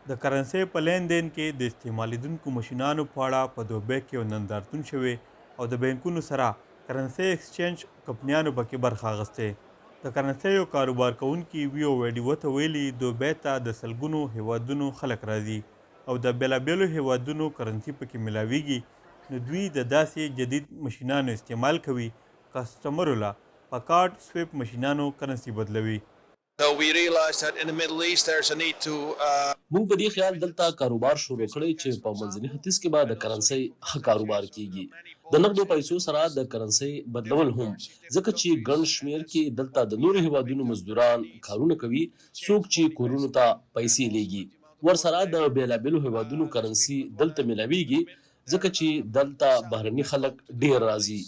د کرنسۍ په لین دین کې د استعمالیدونکو ماشینانو په اړه په دوبۍ کې یو نندارتون شوی او د بینکونو سره کرنسۍ ایکسچینج کمپنیانو پکې برخه اخیستې. د کرنسۍ کاروبار کوونکي ویو ویډیو ته ویلي دوبۍ ته د سلګونو هیوادونو خلک راځي او د بېلابېلو هیوادونو کرنسي پکې ملاویږي، نو دوی د داسې جدید ماشینانو استعمال کوي کسټمرو له په کارډ سویپ ماشینانو کرنسي بدلوي. So we realized that in the Middle East there's a need to موږ په دې خیال دلته کاروبار شروع کړی چې په منځني ختیځ کې به د کرنسۍ ښه کاروبار کیږي. د نقدو پیسو سره د کرنسۍ بدلول هم ځکه چې ګڼ شمېر کې دلته د نورو هیوادونو مزدوران کارونه کوي، څوک چې کورونو ته پیسې لیږي، ورسره د بېلابېلو هیوادونو کرنسي دلته ملاویږي ځکه چې دلته بهرني خلک ډېر راځي.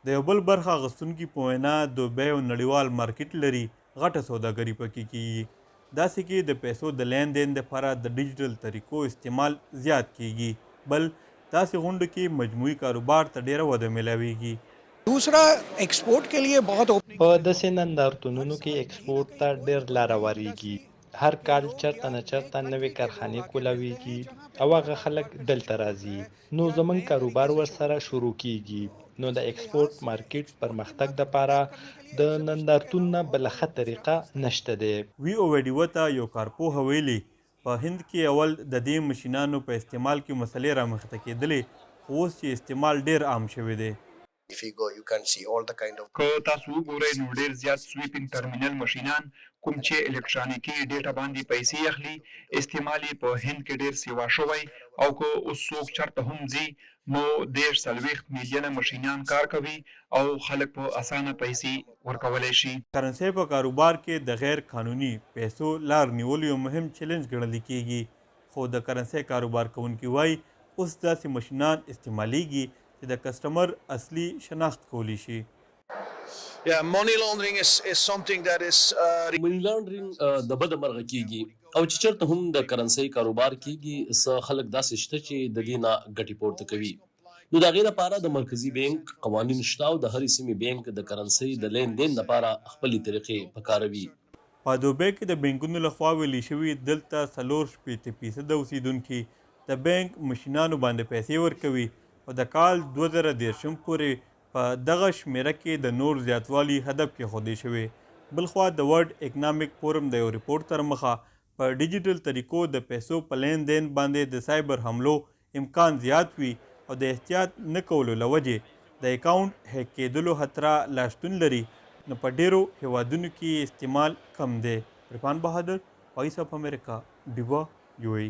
د یو بل برخه اخیستونکي په وینا دوبۍ یو نړیوال مارکیټ لري، غټه سوداګري پکې کیږي. داسې کې د پیسو د لین دین لپاره د ډیجیټل طریقو استعمال زیات کیږي، بل داسې غونډو کې مجموعي کاروبار ته ډیره وده ملاویږي. दूसरा एक्सपोर्ट के लिए बहुत په داسې نندارتونونو کې ایکسپورټ ته ډېر لاره ورېږي. هر کال چرته نه چرته نوې کارخانې کولاویږي او هغه خلک دلته راځي، نو زموږ کاروبار ورسره شروع کیږي. نو د ایکسپورټ مارکیټ پرمختګ دپاره د نندارتون نه بله ښه طریقه نشته دی. وی او ویډیو ته یو کارپوه ویلي په هند کې اول د دې ماشینانو په استعمال کې مسلې رامخته کېدلې، خو اوس چې استعمال ډیر عام شوی دی. If you go, you can see all the kind of که تاسو وګورئ نو ډیر زیات سویپینګ ټرمینل ماشینان کوم چې الکترونیکي ډیټا باندې پیسې اخلي استعمال یې په هند کې ډیر سیوا شوی او که اوس څوک چرته هم ځي نو 40 میلیونه ماشینان کار کوي او خلک په اسانه پیسې ورکولی شي. کرنسۍ په کاروبار کې د غیر قانوني پیسو لار نیول یو مهم چیلنج ګڼل کیږي، خو د کرنسۍ کاروبار کوونکي وایي اوس داسې ماشینان استعمالیږي چې د کسټمر اصلي شناخت کولی شي. yeah, money laundering is something that is منی لانډرینګ د بده مرغه کیږي او چې چېرته هم د کرنسۍ کاروبار کیږي څه خلک داسې شته چې د دې نه ګټې پورته کوي. نو د هغې لپاره د مرکزي بانک قوانین شته او د هرې سیمې بانک د کرنسۍ د لین دین لپاره خپلې طریقې پکاروي. په دوبۍ کې د بانکونو لخوا ویلي شوي دلته 64% اوسیدونکي د بانک ماشینانو باندې پیسې ورکوي او د کال 2013 پورې په دغه شمیره کې د نور زیاتوالي هدف کېښودی شوی. بلخوا د ورلډ اکنامک فورم د یو ریپورټ تر مخه په ډیجیټل طریقو د پیسو په لین دین باندې د سایبر حملو امکان زیات وي او د احتیاط نه کولو له وجې د اکاونټ هیک کېدلو خطره لا شتون لري، نو په ډیرو هیوادونو کې استعمال کم دی. عرفان بهادر، وایس اف امریکا، ډیوا، یو ای.